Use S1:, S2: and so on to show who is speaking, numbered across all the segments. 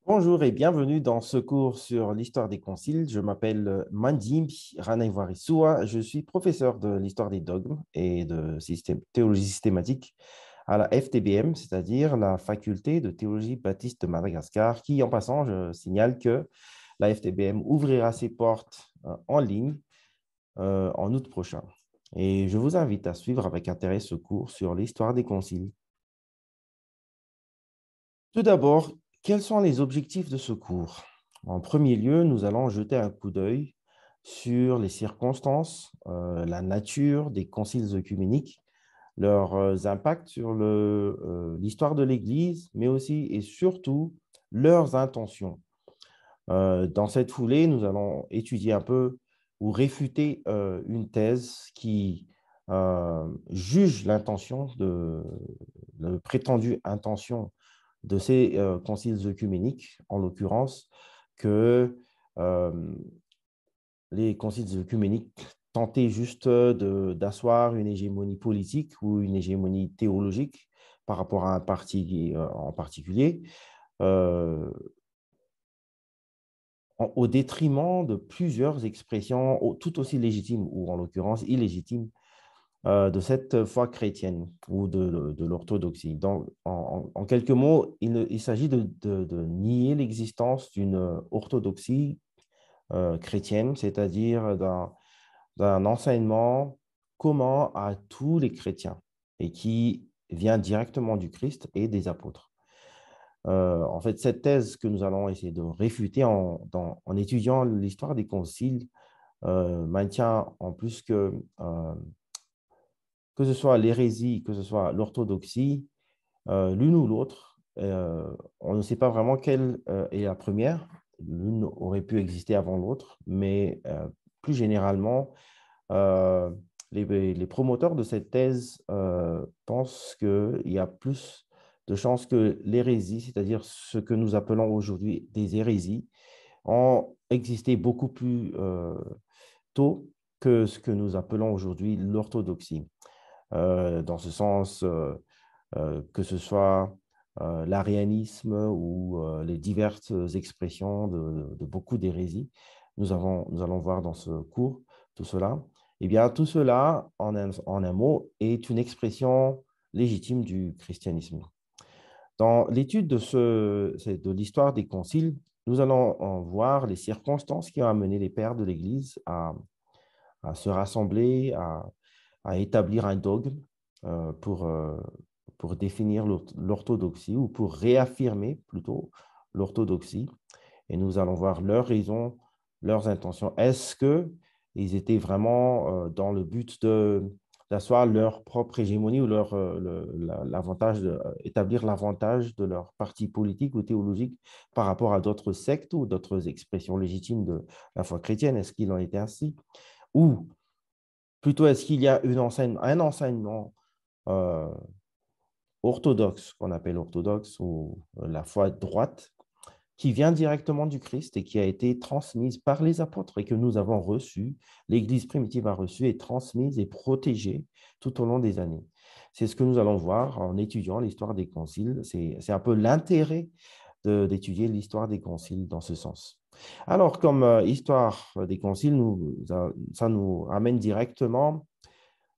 S1: Bonjour et bienvenue dans ce cours sur l'histoire des conciles. Je m'appelle Mandimbi Ranaiwarisua. Je suis professeur de l'histoire des dogmes et de théologie systématique à la FTBM, c'est-à-dire la faculté de théologie baptiste de Madagascar, qui, en passant, je signale que la FTBM ouvrira ses portes en ligne en août prochain. Et je vous invite à suivre avec intérêt ce cours sur l'histoire des conciles. Tout d'abord, quels sont les objectifs de ce cours? En premier lieu, nous allons jeter un coup d'œil sur les circonstances, la nature des conciles œcuméniques, leurs impacts sur l'histoire de l'Église, mais aussi et surtout leurs intentions. Dans cette foulée, nous allons étudier un peu ou réfuter une thèse qui juge la prétendue intention de ces conciles œcuméniques, en l'occurrence, que euh, les conciles œcuméniques tentaient juste d'asseoir une hégémonie politique ou une hégémonie théologique par rapport à un parti en particulier, euh, au détriment de plusieurs expressions tout aussi légitimes ou en l'occurrence illégitimes de cette foi chrétienne ou de l'orthodoxie. Donc, en quelques mots, il s'agit de nier l'existence d'une orthodoxie chrétienne, c'est-à-dire d'un enseignement commun à tous les chrétiens et qui vient directement du Christ et des apôtres. En fait, cette thèse que nous allons essayer de réfuter en étudiant l'histoire des conciles maintient en plus que ce soit l'hérésie, que ce soit l'orthodoxie, l'une ou l'autre, on ne sait pas vraiment quelle est la première. L'une aurait pu exister avant l'autre, mais plus généralement, euh, les promoteurs de cette thèse pensent qu'il y a plus de chances que l'hérésie, c'est-à-dire ce que nous appelons aujourd'hui des hérésies, ont existé beaucoup plus tôt que ce que nous appelons aujourd'hui l'orthodoxie. Dans ce sens, que ce soit l'arianisme ou les diverses expressions de beaucoup d'hérésies. Nous allons voir dans ce cours tout cela. Eh bien, tout cela, en un mot, est une expression légitime du christianisme. Dans l'étude de l'histoire des conciles, nous allons en voir les circonstances qui ont amené les pères de l'Église à se rassembler, à établir un dogme euh, pour, euh, pour définir l'orthodoxie ou pour réaffirmer plutôt l'orthodoxie. Et nous allons voir leurs raisons, leurs intentions. Est-ce qu'ils étaient vraiment dans le but d'asseoir leur propre hégémonie ou établir l'avantage de leur parti politique ou théologique par rapport à d'autres sectes ou d'autres expressions légitimes de la foi chrétienne? Est-ce qu'il en était ainsi? Ou plutôt, est-ce qu'il y a un enseignement euh, orthodoxe, qu'on appelle orthodoxe, ou la foi droite, qui vient directement du Christ et qui a été transmise par les apôtres et que nous avons reçu, l'Église primitive a reçu et transmise et protégée tout au long des années. C'est ce que nous allons voir en étudiant l'histoire des conciles. C'est un peu l'intérêt d'étudier l'histoire des conciles dans ce sens. Alors, comme histoire des conciles, ça nous ramène directement,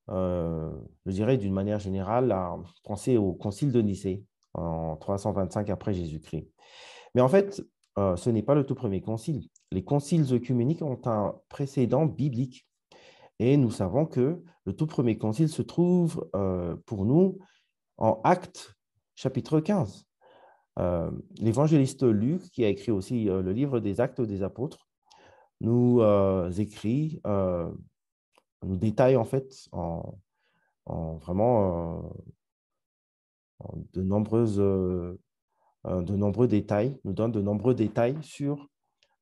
S1: je dirais d'une manière générale, à penser au concile de Nicée en 325 après Jésus-Christ. Mais en fait, ce n'est pas le tout premier concile. Les conciles œcuméniques ont un précédent biblique. Et nous savons que le tout premier concile se trouve pour nous en Actes chapitre 15. L'évangéliste Luc, qui a écrit aussi le livre des Actes des Apôtres, nous nous détaille en fait vraiment en de nombreux détails, nous donne de nombreux détails sur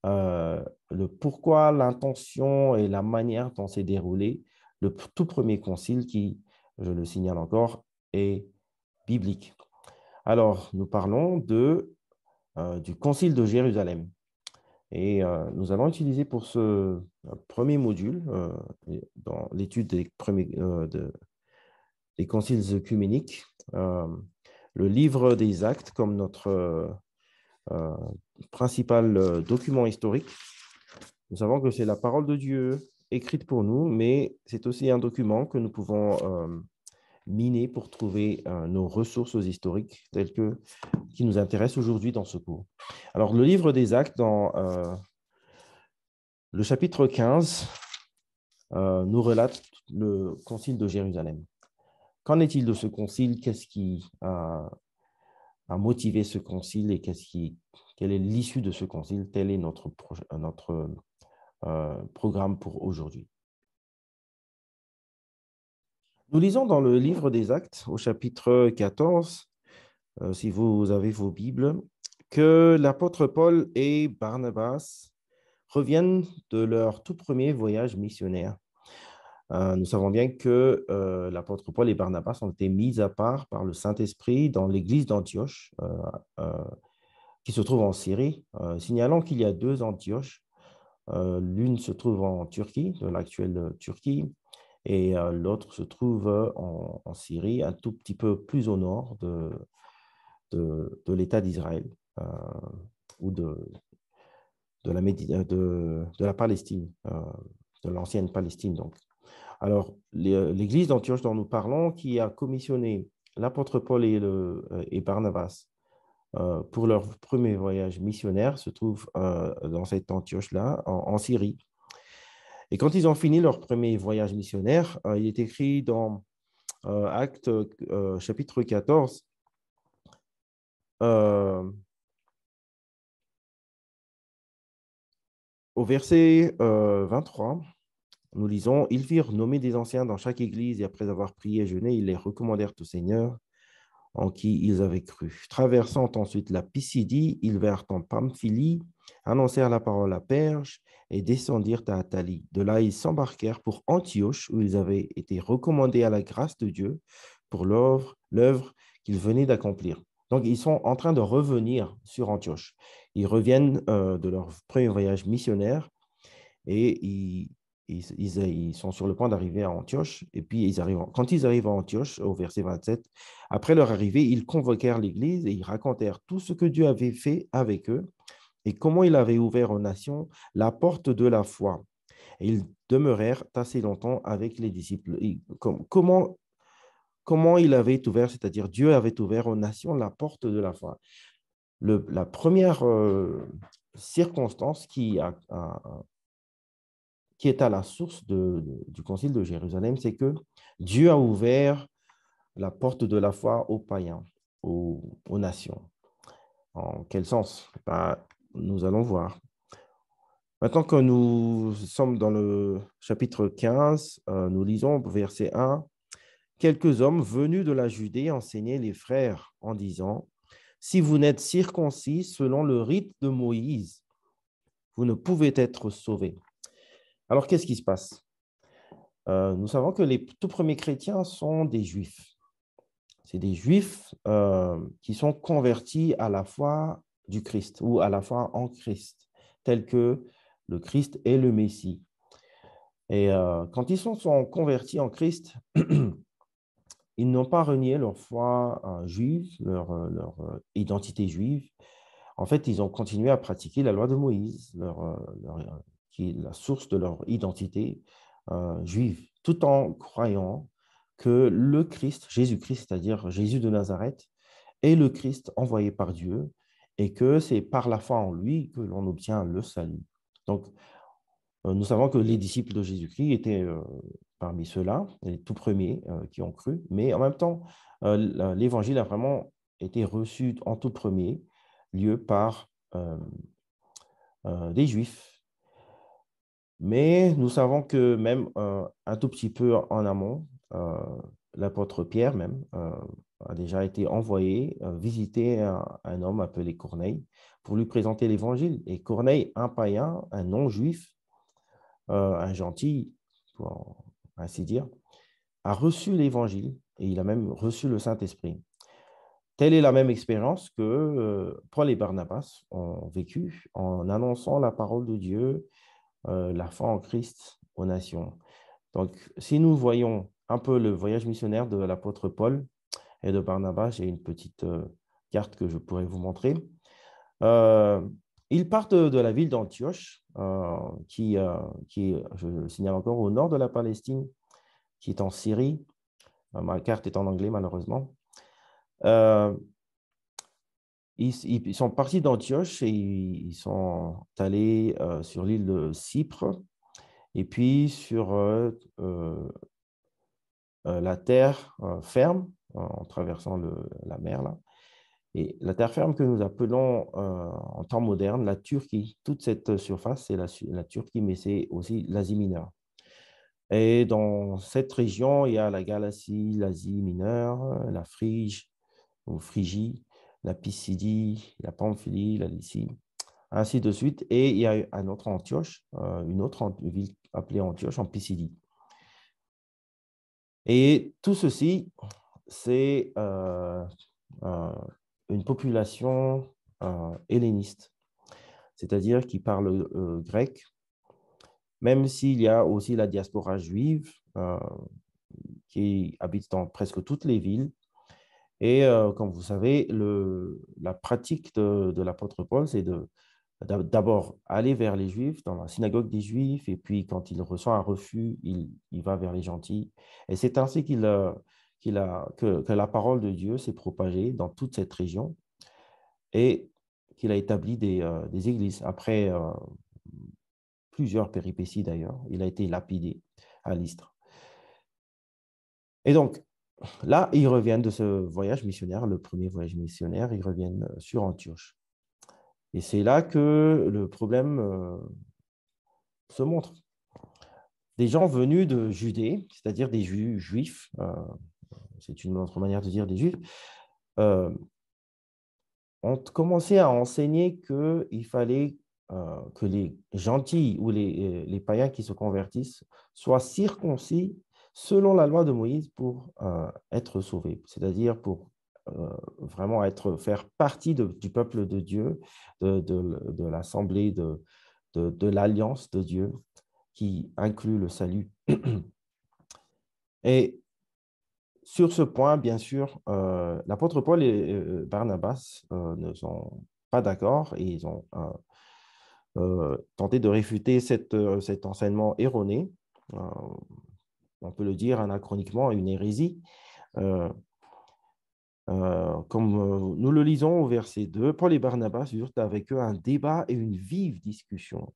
S1: le pourquoi, l'intention et la manière dont s'est déroulé le tout premier concile qui, je le signale encore, est biblique. Alors, nous parlons du concile de Jérusalem. Et nous allons utiliser pour ce premier module, dans l'étude des conciles œcuméniques, le livre des Actes comme notre principal document historique. Nous savons que c'est la parole de Dieu écrite pour nous, mais c'est aussi un document que nous pouvons miner pour trouver nos ressources historiques telles que qui nous intéressent aujourd'hui dans ce cours. Alors, le livre des Actes, dans le chapitre 15, nous relate le concile de Jérusalem. Qu'en est-il de ce concile? Qu'est-ce qui a motivé ce concile et quelle est l'issue de ce concile? Tel est notre programme pour aujourd'hui. Nous lisons dans le livre des Actes, au chapitre 14, si vous avez vos Bibles, que l'apôtre Paul et Barnabas reviennent de leur tout premier voyage missionnaire. Nous savons bien que l'apôtre Paul et Barnabas ont été mis à part par le Saint-Esprit dans l'église d'Antioche, qui se trouve en Syrie, signalant qu'il y a deux Antioches. L'une se trouve en Turquie, de l'actuelle Turquie, et l'autre se trouve en Syrie, un tout petit peu plus au nord de l'État d'Israël ou de la Palestine, de l'ancienne Palestine. Donc. Alors, l'église d'Antioche dont nous parlons, qui a commissionné l'apôtre Paul et Barnabas pour leur premier voyage missionnaire, se trouve dans cette Antioche-là, en Syrie. Et quand ils ont fini leur premier voyage missionnaire, il est écrit dans Actes chapitre 14, au verset 23, nous lisons, « Ils firent nommer des anciens dans chaque église, et après avoir prié et jeûné, ils les recommandèrent au Seigneur, en qui ils avaient cru. Traversant ensuite la Pisidie, ils vinrent en Pamphylie, annoncèrent la parole à Perge et descendirent à Attalie. De là, ils s'embarquèrent pour Antioche, où ils avaient été recommandés à la grâce de Dieu pour l'œuvre qu'ils venaient d'accomplir. » Donc, ils sont en train de revenir sur Antioche. Ils reviennent de leur premier voyage missionnaire et ils sont sur le point d'arriver à Antioche. Et puis, quand ils arrivent à Antioche, au verset 27, après leur arrivée, ils convoquèrent l'Église et ils racontèrent tout ce que Dieu avait fait avec eux et comment il avait ouvert aux nations la porte de la foi. Et ils demeurèrent assez longtemps avec les disciples. Comment il avait ouvert, c'est-à-dire Dieu avait ouvert aux nations la porte de la foi. La première circonstance qui est à la source du concile de Jérusalem, c'est que Dieu a ouvert la porte de la foi aux païens, aux nations. En quel sens? Nous allons voir. Maintenant que nous sommes dans le chapitre 15, nous lisons au verset 1, « Quelques hommes venus de la Judée enseignaient les frères en disant, « Si vous n'êtes circoncis selon le rite de Moïse, vous ne pouvez être sauvés. » Alors, qu'est-ce qui se passe? Nous savons que les tout premiers chrétiens sont des juifs. C'est des juifs qui sont convertis à la foi du Christ ou à la foi en Christ, tel que le Christ est le Messie. Et quand ils sont convertis en Christ, ils n'ont pas renié leur foi juive, leur identité juive. En fait, ils ont continué à pratiquer la loi de Moïse, qui est la source de leur identité juive, tout en croyant que le Christ, Jésus-Christ, c'est-à-dire Jésus de Nazareth, est le Christ envoyé par Dieu et que c'est par la foi en lui que l'on obtient le salut. Donc, nous savons que les disciples de Jésus-Christ étaient parmi ceux-là, les tout premiers qui ont cru, mais en même temps, l'évangile a vraiment été reçu en tout premier lieu par des Juifs. Mais nous savons que même un tout petit peu en amont, l'apôtre Pierre même a déjà été envoyé visiter un homme appelé Corneille pour lui présenter l'évangile. Et Corneille, un païen, un non-juif, un gentil, pour ainsi dire, a reçu l'évangile et il a même reçu le Saint-Esprit. Telle est la même expérience que Paul et Barnabas ont vécu en annonçant la parole de Dieu, la foi en Christ aux nations. Donc, si nous voyons un peu le voyage missionnaire de l'apôtre Paul et de Barnabas, j'ai une petite carte que je pourrais vous montrer. Ils partent de la ville d'Antioche, qui est, je le signale encore, au nord de la Palestine, qui est en Syrie. Ma carte est en anglais, malheureusement. Euh, ils sont partis d'Antioche et ils sont allés sur l'île de Chypre et puis sur la terre ferme en traversant la mer là. Et la terre ferme que nous appelons en temps moderne la Turquie. Toute cette surface, c'est la Turquie, mais c'est aussi l'Asie mineure. Et dans cette région, il y a la Galatie, l'Asie mineure, la Phrygie, ou Phrygie, la Pisidie, la Pamphylie, la Lycie, ainsi de suite. Et il y a un autre Antioche, une autre ville appelée Antioche en Pisidie. Et tout ceci, c'est euh, une population helléniste, c'est-à-dire qui parle grec, même s'il y a aussi la diaspora juive qui habite dans presque toutes les villes. Et comme vous savez, la pratique de l'apôtre Paul, c'est d'abord aller vers les Juifs, dans la synagogue des Juifs, et puis quand il reçoit un refus, il va vers les gentils. Et c'est ainsi que la parole de Dieu s'est propagée dans toute cette région et qu'il a établi des églises. Après plusieurs péripéties d'ailleurs, il a été lapidé à Lystre. Et donc, là, ils reviennent de ce voyage missionnaire, le premier voyage missionnaire, ils reviennent sur Antioche. Et c'est là que le problème se montre. Des gens venus de Judée, c'est-à-dire des juifs, c'est une autre manière de dire des juifs, euh, ont commencé à enseigner qu'il fallait que les gentils ou les païens qui se convertissent soient circoncis selon la loi de Moïse pour être sauvés, c'est-à-dire pour vraiment faire partie du peuple de Dieu, de l'assemblée, de l'alliance de Dieu qui inclut le salut. Et sur ce point, bien sûr, l'apôtre Paul et Barnabas ne sont pas d'accord et ils ont tenté de réfuter cet enseignement erroné, euh, on peut le dire anachroniquement, une hérésie. Euh, comme nous le lisons au verset 2, Paul et Barnabas eurent avec eux un débat et une vive discussion.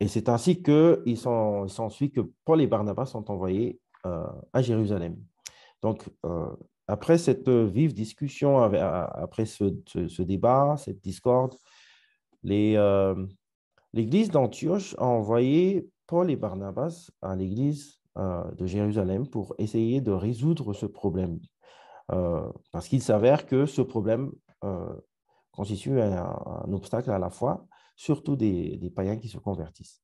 S1: Et c'est ainsi qu'il s'ensuit que Paul et Barnabas sont envoyés à Jérusalem. Donc, après cette vive discussion, après ce débat, cette discorde, l'église d'Antioche a envoyé Paul et Barnabas à l'église de Jérusalem pour essayer de résoudre ce problème. Parce qu'il s'avère que ce problème constitue un obstacle à la foi, surtout des païens qui se convertissent.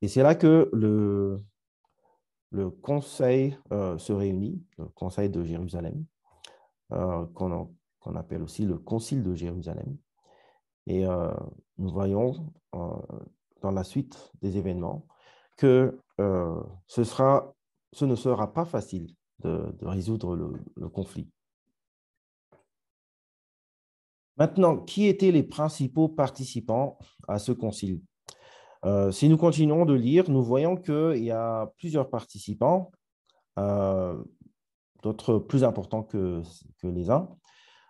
S1: Et c'est là que le conseil se réunit, le conseil de Jérusalem, qu'on appelle aussi le concile de Jérusalem. Et nous voyons dans la suite des événements que ce ne sera pas facile de résoudre le conflit. Maintenant, qui étaient les principaux participants à ce concile? Si nous continuons de lire, nous voyons qu'il y a plusieurs participants, d'autres plus importants que les uns.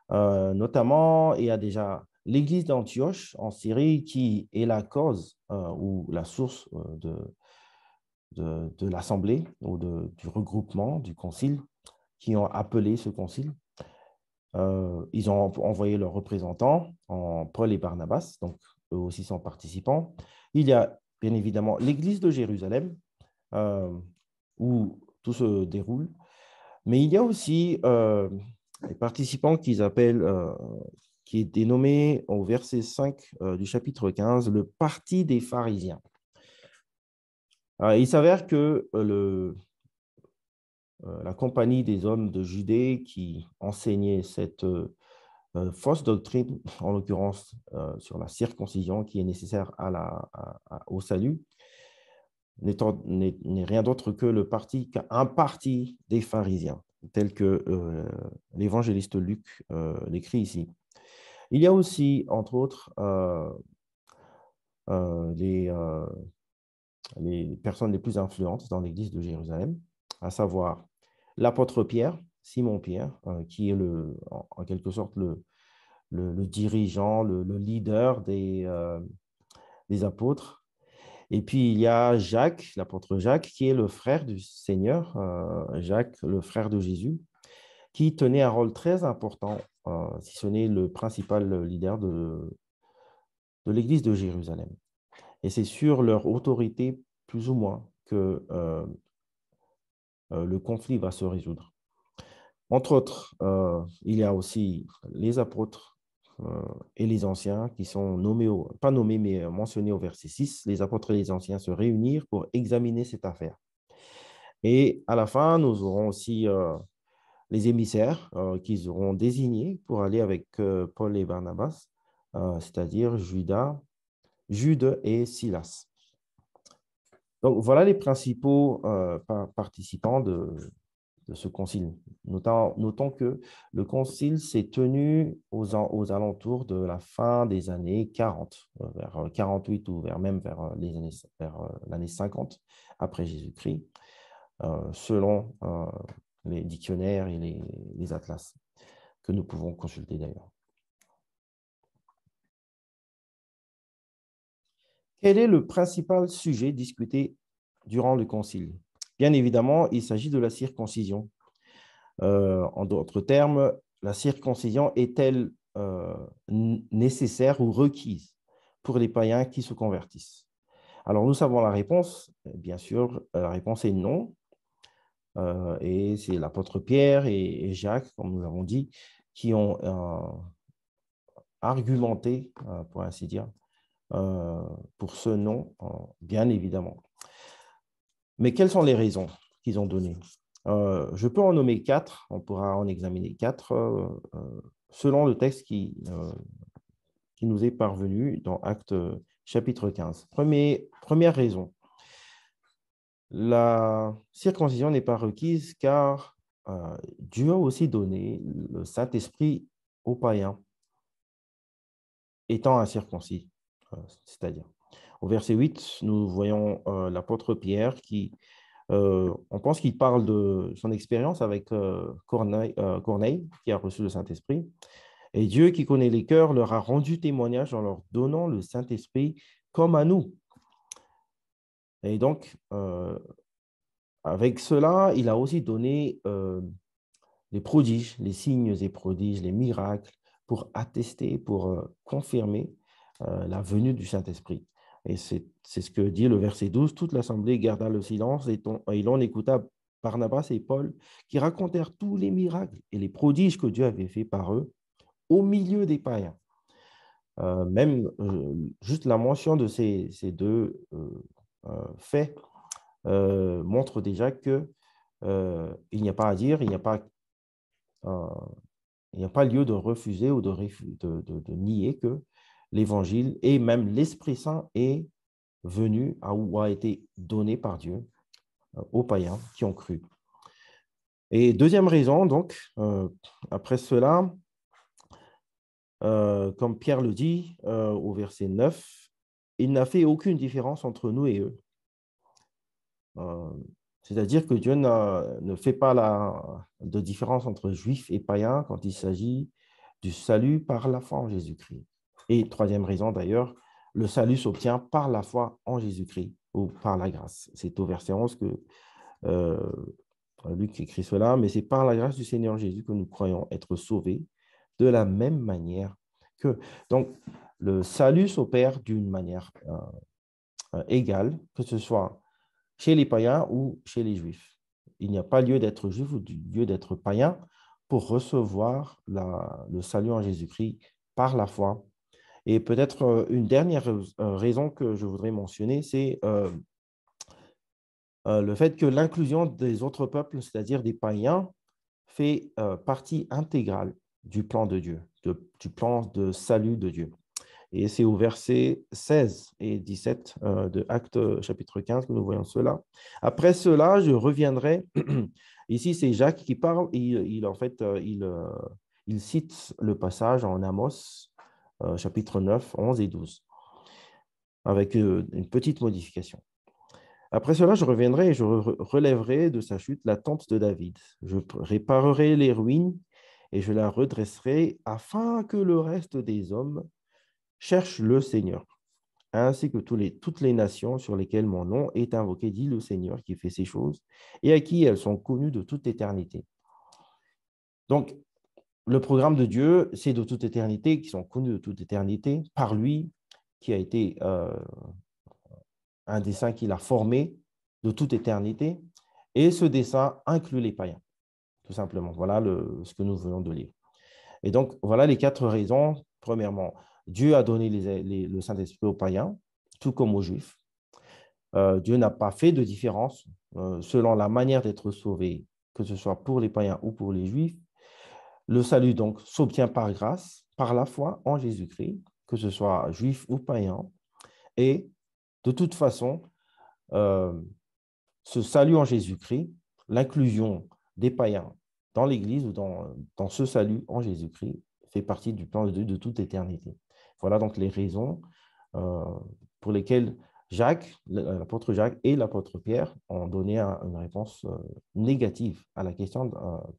S1: Notamment, il y a déjà l'église d'Antioche en Syrie qui est la cause ou la source de l'assemblée ou du regroupement, du concile, qui ont appelé ce concile. Ils ont envoyé leurs représentants en Paul et Barnabas, donc eux aussi sont participants. Il y a bien évidemment l'église de Jérusalem, où tout se déroule, mais il y a aussi les participants qui est dénommé au verset 5 du chapitre 15, le parti des pharisiens. Il s'avère que la compagnie des hommes de Judée qui enseignaient cette fausse doctrine, en l'occurrence sur la circoncision qui est nécessaire au salut, n'est rien d'autre que qu'un parti des pharisiens, tel que l'évangéliste Luc l'écrit ici. Il y a aussi, entre autres, les personnes les plus influentes dans l'Église de Jérusalem, à savoir l'apôtre Pierre, Simon Pierre, qui est en quelque sorte le dirigeant, le leader des apôtres. Et puis il y a Jacques, l'apôtre Jacques, qui est le frère du Seigneur, Jacques, le frère de Jésus, qui tenait un rôle très important, si ce n'est le principal leader de l'Église de Jérusalem. Et c'est sur leur autorité, plus ou moins, que le conflit va se résoudre. Entre autres, il y a aussi les apôtres et les anciens qui sont nommés, pas nommés, mais mentionnés au verset 6. Les apôtres et les anciens se réunirent pour examiner cette affaire. Et à la fin, nous aurons aussi les émissaires qui seront désignés pour aller avec Paul et Barnabas, c'est-à-dire Jude et Silas. Donc, voilà les principaux participants de ce concile. Notons que le concile s'est tenu aux alentours de la fin des années 40, vers 48 ou même vers l'année 50 après Jésus-Christ, selon les dictionnaires et les atlas que nous pouvons consulter d'ailleurs. Quel est le principal sujet discuté durant le concile? Bien évidemment, il s'agit de la circoncision. En d'autres termes, la circoncision est-elle nécessaire ou requise pour les païens qui se convertissent? Alors, nous savons la réponse. Bien sûr, la réponse est non. Et c'est l'apôtre Pierre et Jacques, comme nous avons dit, qui ont argumenté, pour ainsi dire, pour ce non, bien évidemment. Mais quelles sont les raisons qu'ils ont données? Je peux en nommer 4, on pourra en examiner 4 selon le texte qui nous est parvenu dans Actes chapitre 15. Première raison, la circoncision n'est pas requise car Dieu a aussi donné le Saint-Esprit aux païens étant incirconcis, c'est-à-dire. Au verset 8, nous voyons l'apôtre Pierre qui, on pense qu'il parle de son expérience avec Corneille, qui a reçu le Saint-Esprit. Et Dieu, qui connaît les cœurs, leur a rendu témoignage en leur donnant le Saint-Esprit comme à nous. Et donc, avec cela, il a aussi donné les prodiges, les signes et prodiges, les miracles, pour attester, pour confirmer la venue du Saint-Esprit. Et c'est ce que dit le verset 12. Toute l'assemblée garda le silence et l'on écouta Barnabas et Paul qui racontèrent tous les miracles et les prodiges que Dieu avait fait par eux au milieu des païens. Même juste la mention de ces deux faits montre déjà que il n'y a pas à dire, il n'y a pas lieu de refuser ou de nier que l'Évangile et même l'Esprit Saint est venu ou a été donné par Dieu aux païens qui ont cru. Et deuxième raison, donc, après cela, comme Pierre le dit au verset 9, il n'a fait aucune différence entre nous et eux. C'est-à-dire que Dieu ne fait pas de différence entre juifs et païens quand il s'agit du salut par la foi en Jésus-Christ. Et troisième raison d'ailleurs, le salut s'obtient par la foi en Jésus-Christ ou par la grâce. C'est au verset 11 que Luc écrit cela, mais c'est par la grâce du Seigneur Jésus que nous croyons être sauvés de la même manière que... Donc, le salut s'opère d'une manière égale, que ce soit chez les païens ou chez les juifs. Il n'y a pas lieu d'être juif ou lieu d'être païen pour recevoir le salut en Jésus-Christ par la foi. Et peut-être une dernière raison que je voudrais mentionner, c'est le fait que l'inclusion des autres peuples, c'est-à-dire des païens, fait partie intégrale du plan de Dieu, du plan de salut de Dieu. Et c'est au verset 16 et 17 de Actes chapitre 15 que nous voyons cela. Après cela, je reviendrai. Ici, c'est Jacques qui parle. En fait, il cite le passage en Amos chapitre 9, 11 et 12, avec une petite modification. Après cela, je reviendrai et je relèverai de sa chute la tente de David. Je réparerai les ruines et je la redresserai afin que le reste des hommes cherche le Seigneur, ainsi que toutes les nations sur lesquelles mon nom est invoqué, dit le Seigneur qui fait ces choses, et à qui elles sont connues de toute éternité. Donc, le programme de Dieu, c'est de toute éternité, qui sont connus de toute éternité, par lui, qui a été un dessein qu'il a formé de toute éternité, et ce dessein inclut les païens, tout simplement. Voilà ce que nous venons de lire. Et donc, voilà les quatre raisons. Premièrement, Dieu a donné le Saint-Esprit aux païens, tout comme aux Juifs. Dieu n'a pas fait de différence selon la manière d'être sauvé, que ce soit pour les païens ou pour les Juifs. Le salut, donc, s'obtient par grâce, par la foi en Jésus-Christ, que ce soit juif ou païen. Et de toute façon, euh, ce salut en Jésus-Christ, l'inclusion des païens dans l'Église ou dans ce salut en Jésus-Christ fait partie du plan de Dieu de toute éternité. Voilà donc les raisons euh, pour lesquelles l'apôtre Jacques et l'apôtre Pierre ont donné une réponse négative à la question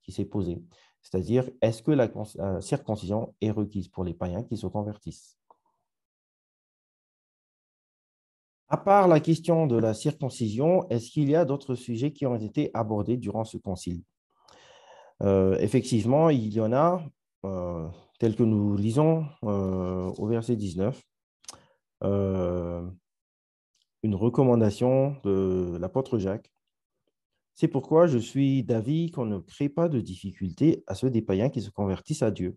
S1: qui s'est posée. C'est-à-dire, est-ce que la circoncision est requise pour les païens qui se convertissent? À part la question de la circoncision, est-ce qu'il y a d'autres sujets qui ont été abordés durant ce concile? Effectivement, il y en a, tels que nous lisons au verset 19, euh, une recommandation de l'apôtre Jacques. C'est pourquoi je suis d'avis qu'on ne crée pas de difficulté à ceux des païens qui se convertissent à Dieu,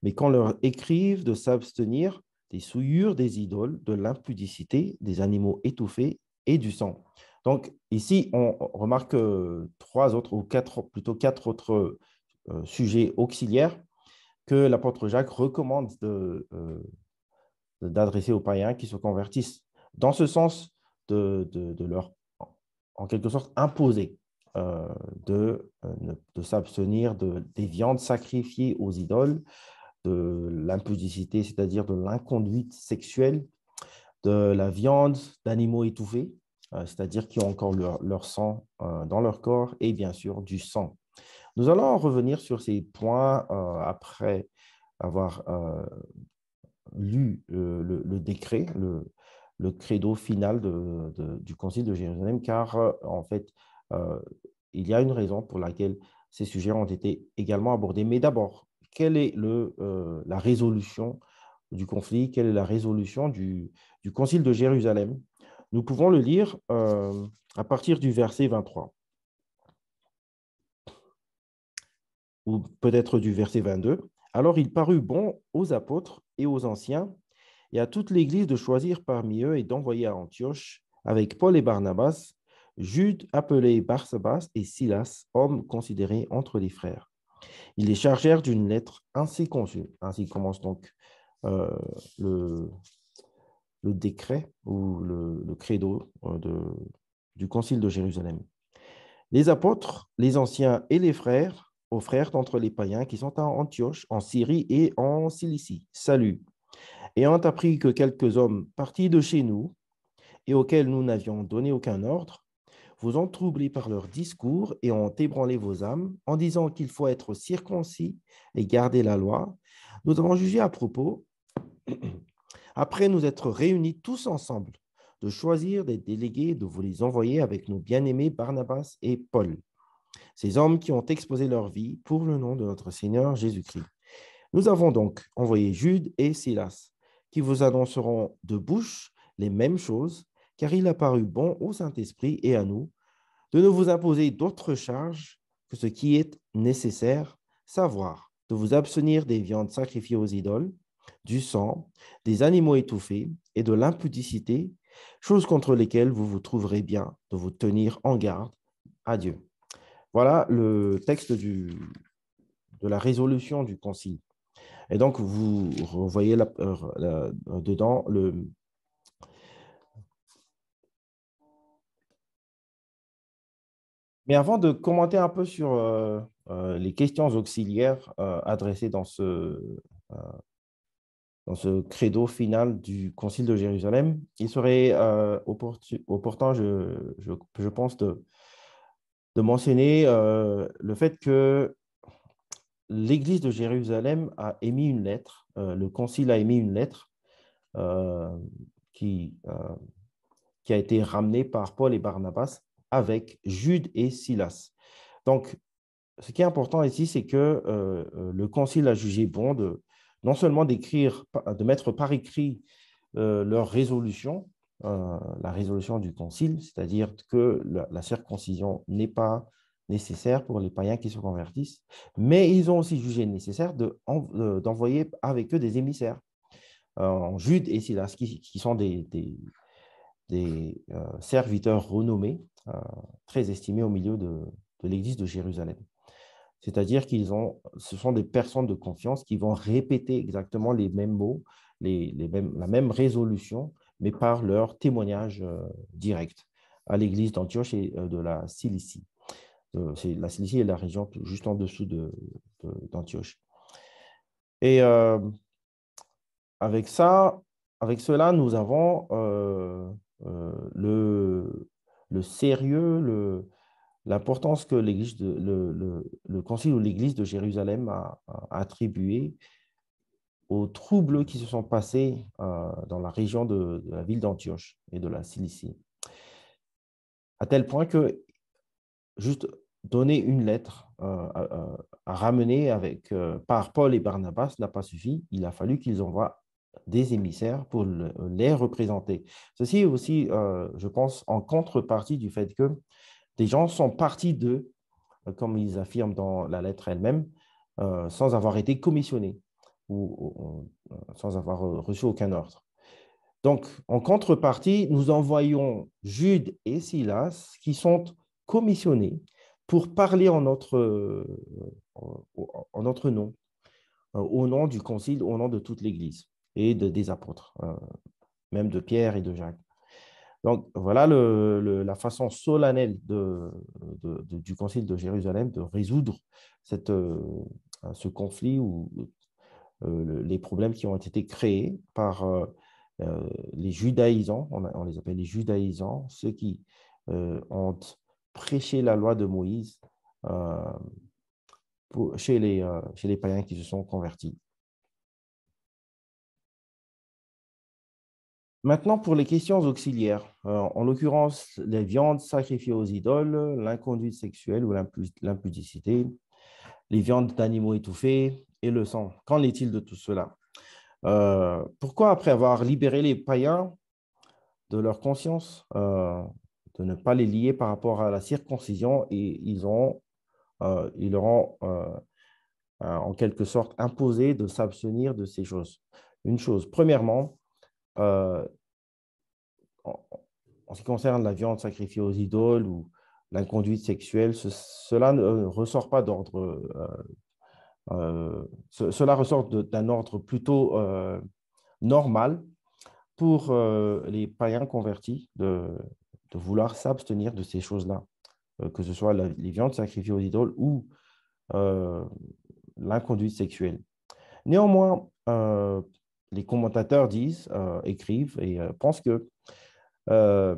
S1: mais qu'on leur écrive de s'abstenir des souillures des idoles, de l'impudicité, des animaux étouffés et du sang. Donc ici, on remarque trois autres, ou quatre, plutôt quatre autres sujets auxiliaires que l'apôtre Jacques recommande d'adresser aux païens qui se convertissent, dans ce sens de leur, en quelque sorte, imposer de s'abstenir des viandes sacrifiées aux idoles, de l'impudicité, c'est-à-dire de l'inconduite sexuelle, de la viande d'animaux étouffés, c'est-à-dire qui ont encore leur sang dans leur corps, et bien sûr du sang. Nous allons revenir sur ces points après avoir lu le décret, le credo final du Concile de Jérusalem, car en fait, euh, il y a une raison pour laquelle ces sujets ont été également abordés. Mais d'abord, quelle est la résolution du conflit? Quelle est la résolution du Concile de Jérusalem? Nous pouvons le lire à partir du verset 23, ou peut-être du verset 22. Alors il parut bon aux apôtres et aux anciens et à toute l'Église de choisir parmi eux et d'envoyer à Antioche avec Paul et Barnabas, Jude appelé Barsabas et Silas, hommes considérés entre les frères. Ils les chargèrent d'une lettre ainsi conçue. Ainsi commence donc euh, le, le décret ou le credo du Concile de Jérusalem. Les apôtres, les anciens et les frères, aux frères d'entre les païens qui sont à Antioche, en Syrie et en Cilicie. Salut. Ayant appris que quelques hommes partis de chez nous et auxquels nous n'avions donné aucun ordre, vous ont troublé par leurs discours et ont ébranlé vos âmes en disant qu'il faut être circoncis et garder la loi, nous avons jugé à propos, après nous être réunis tous ensemble, de choisir des délégués et de vous les envoyer avec nos bien-aimés Barnabas et Paul, ces hommes qui ont exposé leur vie pour le nom de notre Seigneur Jésus-Christ. Nous avons donc envoyé Jude et Silas, qui vous annonceront de bouche les mêmes choses, car il a paru bon au Saint-Esprit et à nous de ne vous imposer d'autres charges que ce qui est nécessaire, savoir de vous abstenir des viandes sacrifiées aux idoles, du sang, des animaux étouffés et de l'impudicité, choses contre lesquelles vous vous trouverez bien de vous tenir en garde à Dieu. Voilà le texte de la résolution du concile. Et donc, vous voyez dedans le... Mais avant de commenter un peu sur les questions auxiliaires adressées euh, dans ce credo final du Concile de Jérusalem, il serait opportun, je pense, de mentionner le fait que l'Église de Jérusalem a émis une lettre, le Concile a émis une lettre euh, qui, euh, qui a été ramenée par Paul et Barnabas avec Jude et Silas. Donc, ce qui est important ici, c'est que le Concile a jugé bon de non seulement d'écrire, de mettre par écrit leur résolution, la résolution du Concile, c'est-à-dire que la circoncision n'est pas nécessaire pour les païens qui se convertissent, mais ils ont aussi jugé nécessaire d'envoyer avec eux des émissaires, Jude et Silas, qui sont des serviteurs renommés, très estimés au milieu de l'Église de Jérusalem. C'est-à-dire ce sont des personnes de confiance qui vont répéter exactement les mêmes mots, la même résolution, mais par leur témoignage direct à l'église d'Antioche et de la Cilicie. La Cilicie est la région juste en dessous d'Antioche. Et avec ça, avec cela, nous avons le sérieux, l'importance que le concile ou l'Église de Jérusalem a attribué aux troubles qui se sont passés dans la région de la ville d'Antioche et de la Cilicie. À tel point que juste donner une lettre à ramener par Paul et Barnabas n'a pas suffi. Il a fallu qu'ils envoient des émissaires pour les représenter. Ceci aussi, je pense, en contrepartie du fait que des gens sont partis d'eux, comme ils affirment dans la lettre elle-même, sans avoir été commissionnés ou sans avoir reçu aucun ordre. Donc, en contrepartie, nous envoyons Jude et Silas qui sont commissionnés pour parler en notre nom, au nom du concile, au nom de toute l'Église et des apôtres, même de Pierre et de Jacques. Donc, voilà la façon solennelle du Concile de Jérusalem de résoudre ce conflit ou les problèmes qui ont été créés par les judaïsants, on les appelle les judaïsants, ceux qui ont prêché la loi de Moïse euh, chez les païens qui se sont convertis. Maintenant, pour les questions auxiliaires, en l'occurrence, les viandes sacrifiées aux idoles, l'inconduite sexuelle ou l'impudicité, les viandes d'animaux étouffés et le sang. Qu'en est-il de tout cela? Pourquoi, après avoir libéré les païens de leur conscience, de ne pas les lier par rapport à la circoncision, et ils leur ont en quelque sorte imposé de s'abstenir de ces choses? Une chose, premièrement, euh, en ce qui concerne la viande sacrifiée aux idoles ou l'inconduite sexuelle, cela ne ressort pas d'ordre. Cela ressort d'un ordre plutôt normal pour les païens convertis de vouloir s'abstenir de ces choses-là, que ce soit les viandes sacrifiées aux idoles ou euh, l'inconduite sexuelle. Néanmoins, les commentateurs écrivent et pensent que euh,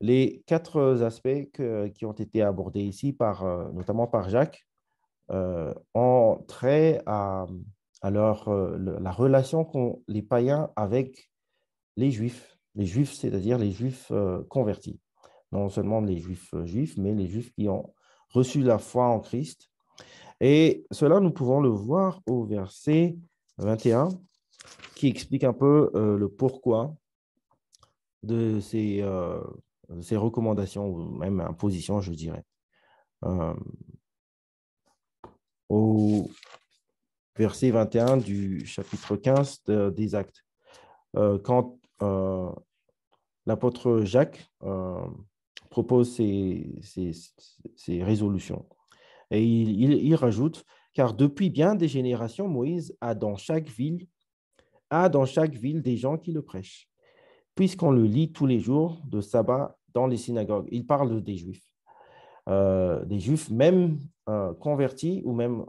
S1: les quatre aspects qui ont été abordés ici, notamment par Jacques, ont trait à la relation qu'ont les païens avec les Juifs, c'est-à-dire les Juifs convertis. Non seulement les Juifs juifs, mais les Juifs qui ont reçu la foi en Christ. Et cela, nous pouvons le voir au verset 21, qui explique un peu le pourquoi de ces recommandations, ou même impositions, je dirais. Euh, Au verset 21 du chapitre 15 des Actes. Quand l'apôtre Jacques propose ces résolutions. Et il rajoute, car depuis bien des générations, Moïse a dans chaque ville des gens qui le prêchent, puisqu'on le lit tous les jours de sabbat dans les synagogues. Il parle des Juifs. des Juifs, même convertis ou même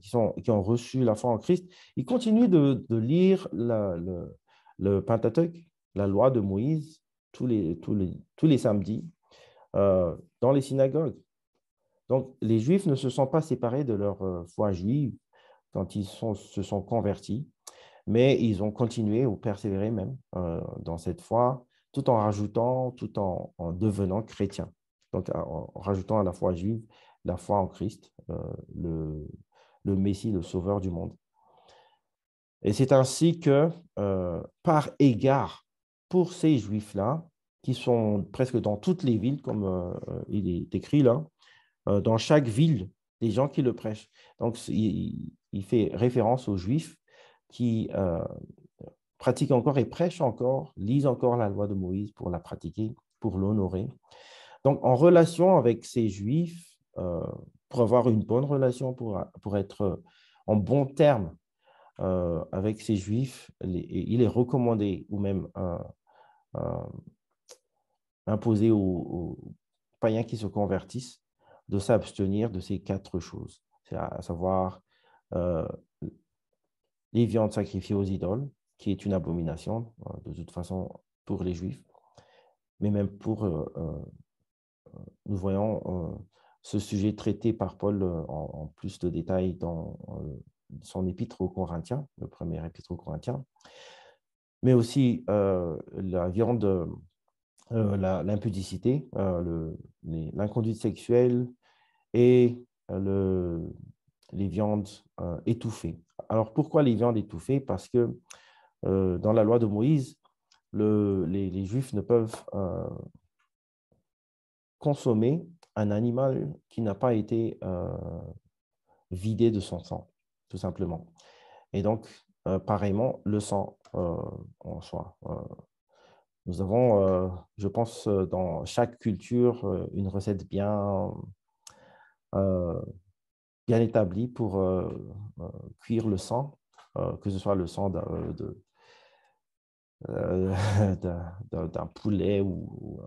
S1: qui ont reçu la foi en Christ, ils continuent de lire le Pentateuque, la loi de Moïse, tous les samedis dans les synagogues. Donc, les Juifs ne se sont pas séparés de leur foi juive quand se sont convertis, mais ils ont continué ou persévéré même dans cette foi, tout en rajoutant, en devenant chrétiens. Donc, en rajoutant à la foi juive la foi en Christ, le, le Messie, le Sauveur du monde. Et c'est ainsi que, par égard pour ces Juifs-là, qui sont presque dans toutes les villes, comme il est écrit là, dans chaque ville, des gens qui le prêchent. Donc, il fait référence aux Juifs qui pratiquent encore et prêchent encore, lisent encore la loi de Moïse pour la pratiquer, pour l'honorer. Donc, en relation avec ces Juifs, pour avoir une bonne relation, pour être en bon terme avec ces Juifs, il est recommandé ou même euh, imposé aux païens qui se convertissent de s'abstenir de ces quatre choses, c'est à savoir euh, les viandes sacrifiées aux idoles, qui est une abomination de toute façon pour les Juifs, mais même pour, nous voyons ce sujet traité par Paul en plus de détails dans son épître aux Corinthiens, le premier épître aux Corinthiens, mais aussi la viande, l'impudicité, l'inconduite sexuelle et les viandes étouffées. Alors pourquoi les viandes étouffées? Parce que dans la loi de Moïse, les Juifs ne peuvent consommer un animal qui n'a pas été vidé de son sang, tout simplement. Et donc, pareillement, le sang en soi. Nous avons, je pense, dans chaque culture, une recette euh, bien établie pour cuire le sang, que ce soit le sang d'un poulet ou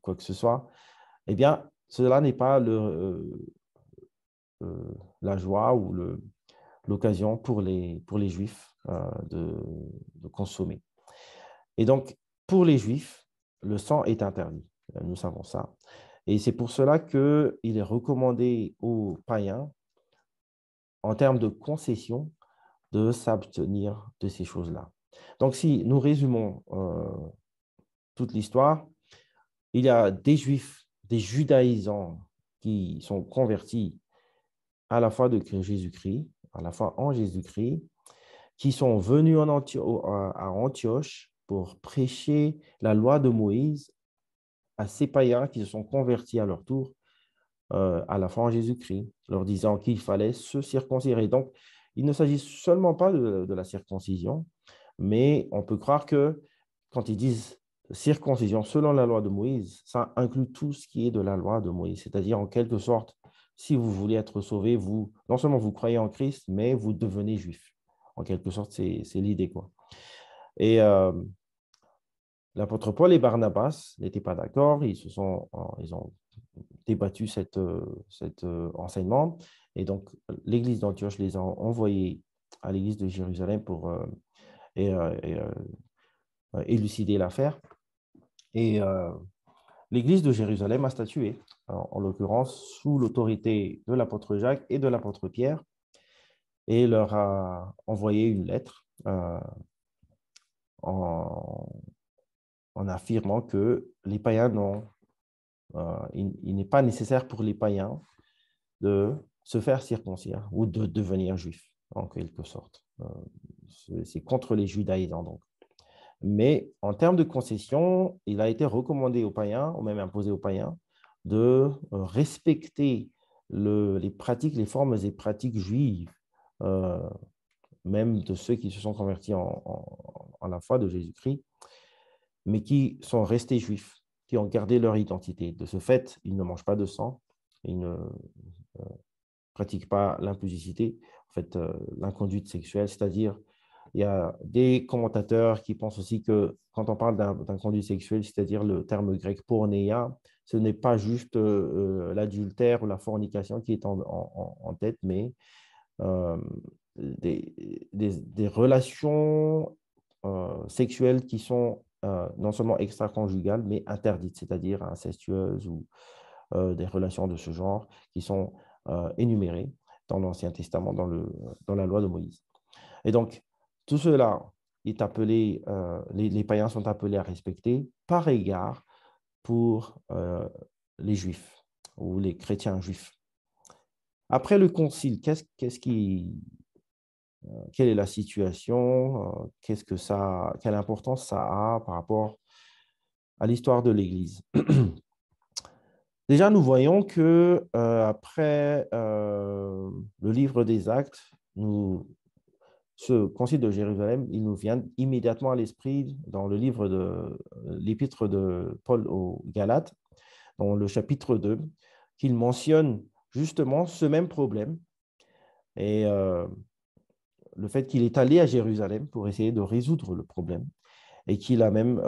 S1: quoi que ce soit. Eh bien, cela n'est pas la joie ou l'occasion pour les Juifs de consommer. Et donc, pour les Juifs, le sang est interdit. Nous savons ça. Et c'est pour cela qu'il est recommandé aux païens, en termes de concession, de s'abstenir de ces choses-là. Donc, si nous résumons toute l'histoire, il y a des Juifs, des judaïsants qui sont convertis à la foi de Jésus-Christ, à la foi en Jésus-Christ, qui sont venus à Antioche pour prêcher la loi de Moïse à ces païens qui se sont convertis à leur tour à la foi en Jésus-Christ, leur disant qu'il fallait se circoncire. Donc, il ne s'agit seulement pas de la circoncision, mais on peut croire que quand ils disent circoncision selon la loi de Moïse, ça inclut tout ce qui est de la loi de Moïse. C'est-à-dire, en quelque sorte, si vous voulez être sauvé, vous, non seulement vous croyez en Christ, mais vous devenez juif. En quelque sorte, c'est l'idée, quoi. Et l'apôtre Paul et Barnabas n'étaient pas d'accord. Ils ont débattu cet enseignement. Et donc, l'église d'Antioche les a envoyés à l'église de Jérusalem pour élucider l'affaire. Et l'église de Jérusalem a statué, en l'occurrence sous l'autorité de l'apôtre Jacques et de l'apôtre Pierre, et leur a envoyé une lettre en, en affirmant que les païens il n'est pas nécessaire pour les païens de se faire circoncire ou de devenir juif, en quelque sorte. C'est contre les judaïsants, donc. Mais en termes de concession, il a été recommandé aux païens, ou même imposé aux païens, de respecter les pratiques, les formes et pratiques juives, euh, même de ceux qui se sont convertis en la foi de Jésus-Christ, mais qui sont restés juifs, qui ont gardé leur identité. De ce fait, ils ne mangent pas de sang, ils ne pratiquent pas l'impudicité, en fait, l'inconduite sexuelle, c'est-à-dire Il y a des commentateurs qui pensent aussi que quand on parle d'un conduit sexuel, c'est-à-dire le terme grec pornéia, ce n'est pas juste l'adultère ou la fornication qui est en tête, mais euh, des relations sexuelles qui sont non seulement extra-conjugales, mais interdites, c'est-à-dire incestueuses ou des relations de ce genre qui sont énumérées dans l'Ancien Testament, dans la loi de Moïse. Et donc, tout cela est appelé, les païens sont appelés à respecter par égard pour les juifs ou les chrétiens juifs. Après le concile, quelle est la situation? Quelle importance ça a par rapport à l'histoire de l'Église? Déjà, nous voyons que après le livre des Actes, ce concile de Jérusalem, il nous vient immédiatement à l'esprit dans le livre de l'épître de Paul aux Galates, dans le chapitre 2, qu'il mentionne justement ce même problème et le fait qu'il est allé à Jérusalem pour essayer de résoudre le problème et qu'il a même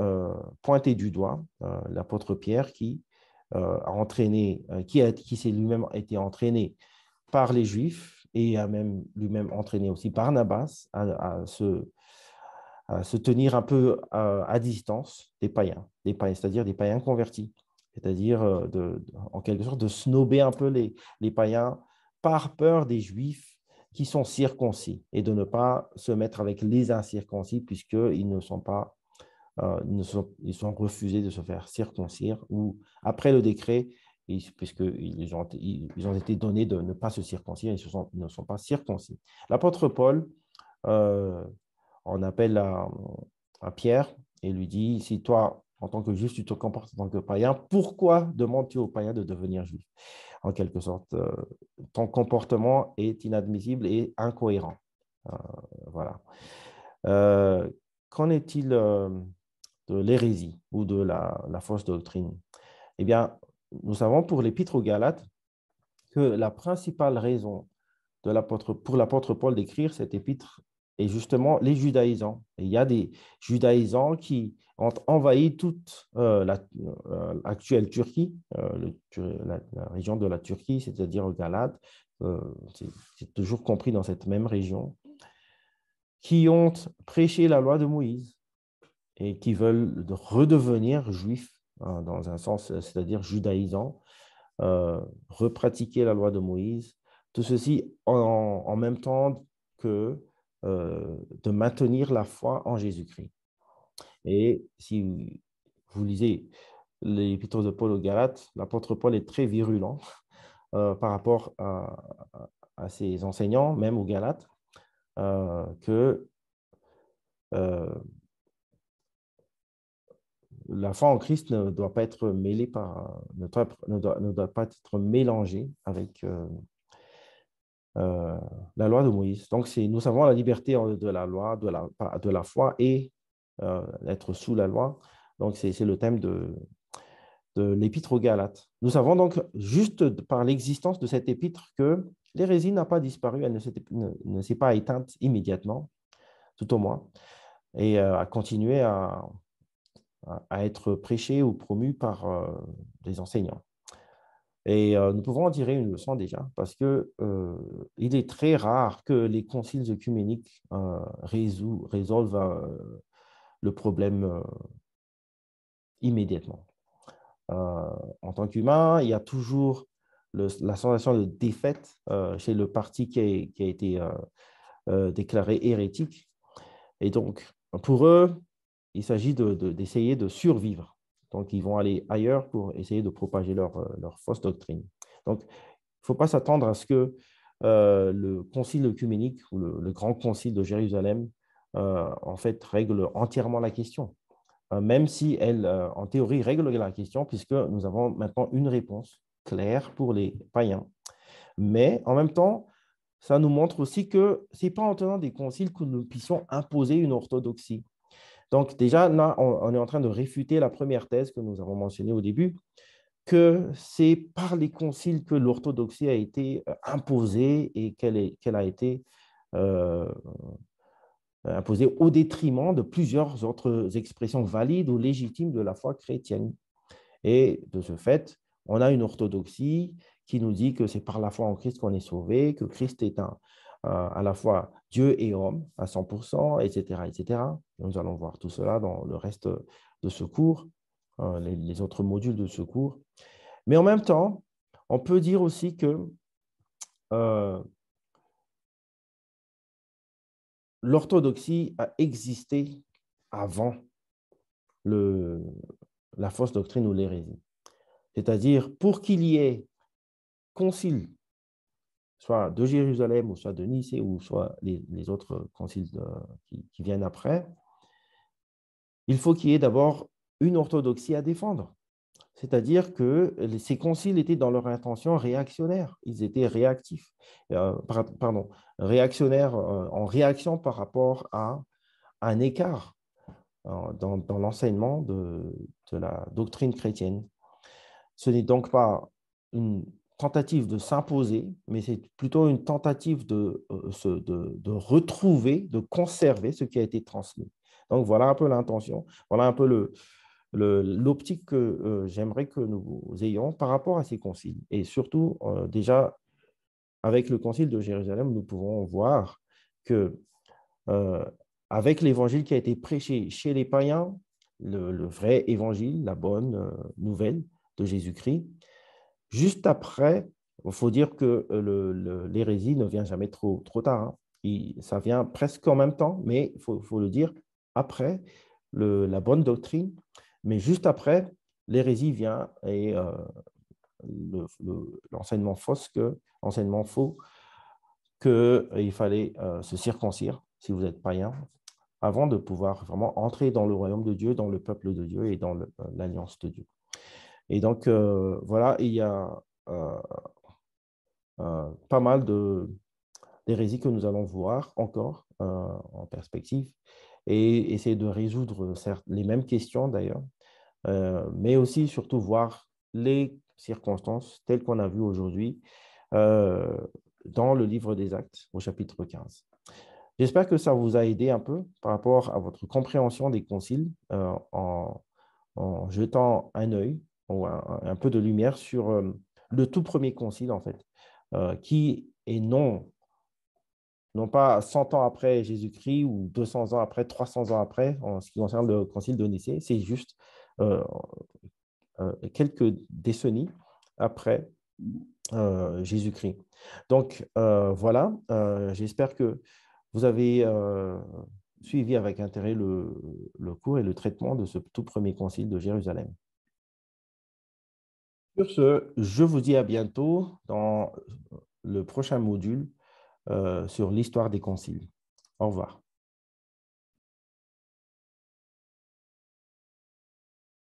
S1: pointé du doigt l'apôtre Pierre a entraîné, qui s'est lui-même été entraîné par les Juifs et a même lui-même entraîné aussi Barnabas à se tenir un peu à distance des païens, c'est-à-dire des païens convertis, c'est-à-dire en quelque sorte de snober un peu les païens par peur des Juifs qui sont circoncis et de ne pas se mettre avec les incirconcis puisqu'ils ne sont pas ils sont refusés de se faire circoncire ou après le décret, puisqu'ils ont été donnés de ne pas se circoncire, ils ne sont pas circoncis. L'apôtre Paul euh, en appelle à Pierre et lui dit, si toi, en tant que juif, tu te comportes en tant que païen, pourquoi demandes-tu aux païens de devenir juifs? En quelque sorte, ton comportement est inadmissible et incohérent. Euh, voilà. Euh, Qu'en est-il de l'hérésie ou de la fausse doctrine? Eh bien, nous savons pour l'Épître aux Galates que la principale raison pour l'apôtre Paul d'écrire cette épître est justement les judaïsants. Et il y a des judaïsants qui ont envahi toute l'actuelle Turquie, la région de la Turquie, c'est-à-dire Galate, euh, c'est toujours compris dans cette même région, qui ont prêché la loi de Moïse et qui veulent redevenir juifs, hein, dans un sens, c'est-à-dire judaïsants, repratiquer la loi de Moïse, tout ceci en même temps que de maintenir la foi en Jésus-Christ. Et si vous lisez l'épître de Paul aux Galates, l'apôtre Paul est très virulent par rapport à ses enseignants, même aux Galates, que euh, la foi en Christ ne doit pas être mêlée ne doit pas être mélangée avec euh, la loi de Moïse. Donc, nous avons la liberté de la loi, de la foi et d'être sous la loi. Donc, c'est le thème de l'épître aux Galates. Nous savons donc, juste par l'existence de cette épître, que l'hérésie n'a pas disparu, elle ne s'est pas éteinte immédiatement, tout au moins, et a continué à être prêchée ou promue par des enseignants. Et nous pouvons en tirer une leçon déjà, parce que il est très rare que les conciles œcuméniques résolvent le problème immédiatement. En tant qu'humain, il y a toujours la sensation de défaite chez le parti qui a été déclaré hérétique. Et donc, pour eux, il s'agit d'essayer de survivre. Donc, ils vont aller ailleurs pour essayer de propager leur fausse doctrine. Donc, il ne faut pas s'attendre à ce que le concile œcuménique ou le grand concile de Jérusalem, en fait, règle entièrement la question. Même si elle, en théorie, règle la question, puisque nous avons maintenant une réponse claire pour les païens. Mais en même temps, ça nous montre aussi que ce n'est pas en tenant des conciles que nous puissions imposer une orthodoxie. Donc déjà, là, on est en train de réfuter la première thèse que nous avons mentionnée au début, que c'est par les conciles que l'orthodoxie a été imposée et qu'elle a été euh, imposée au détriment de plusieurs autres expressions valides ou légitimes de la foi chrétienne. Et de ce fait, on a une orthodoxie qui nous dit que c'est par la foi en Christ qu'on est sauvé, que Christ est à la fois Dieu et homme à 100%, etc., etc. Nous allons voir tout cela dans le reste de ce cours, les autres modules de ce cours. Mais en même temps, on peut dire aussi que euh, l'orthodoxie a existé avant la fausse doctrine ou l'hérésie. C'est-à-dire, pour qu'il y ait concile, soit de Jérusalem, ou soit de Nicée, ou soit les autres conciles qui viennent après, il faut qu'il y ait d'abord une orthodoxie à défendre. C'est-à-dire que ces conciles étaient dans leur intention réactionnaire. Ils étaient réactifs, pardon, réactionnaires en réaction par rapport à un écart dans l'enseignement de la doctrine chrétienne. Ce n'est donc pas une tentative de s'imposer, mais c'est plutôt une tentative de retrouver, de conserver ce qui a été transmis. Donc, voilà un peu l'intention, voilà un peu l'optique que j'aimerais que nous ayons par rapport à ces conciles. Et surtout, déjà, avec le concile de Jérusalem, nous pouvons voir que euh, avec l'évangile qui a été prêché chez les païens, le vrai évangile, la bonne nouvelle de Jésus-Christ, juste après, il faut dire que l'hérésie ne vient jamais trop tard. Hein. Ça vient presque en même temps, mais il faut le dire, après la bonne doctrine, mais juste après, l'hérésie vient et l'enseignement enseignement faux qu'il fallait se circoncire si vous êtes païen avant de pouvoir vraiment entrer dans le royaume de Dieu, dans le peuple de Dieu et dans l'alliance de Dieu. Et donc, voilà, il y a euh, pas mal d'hérésies que nous allons voir encore en perspective et essayer de résoudre certes, les mêmes questions d'ailleurs, mais aussi surtout voir les circonstances telles qu'on a vues aujourd'hui euh, dans le livre des Actes au chapitre 15. J'espère que ça vous a aidé un peu par rapport à votre compréhension des conciles en jetant un œil ou un peu de lumière sur le tout premier concile, en fait, qui est non pas 100 ans après Jésus-Christ ou 200 ans après, 300 ans après, en ce qui concerne le concile de Nicée, c'est juste euh, quelques décennies après Jésus-Christ. Donc, voilà, j'espère que vous avez suivi avec intérêt le cours et le traitement de ce tout premier concile de Jérusalem. Sur ce, je vous dis à bientôt dans le prochain module sur l'histoire des conciles. Au revoir.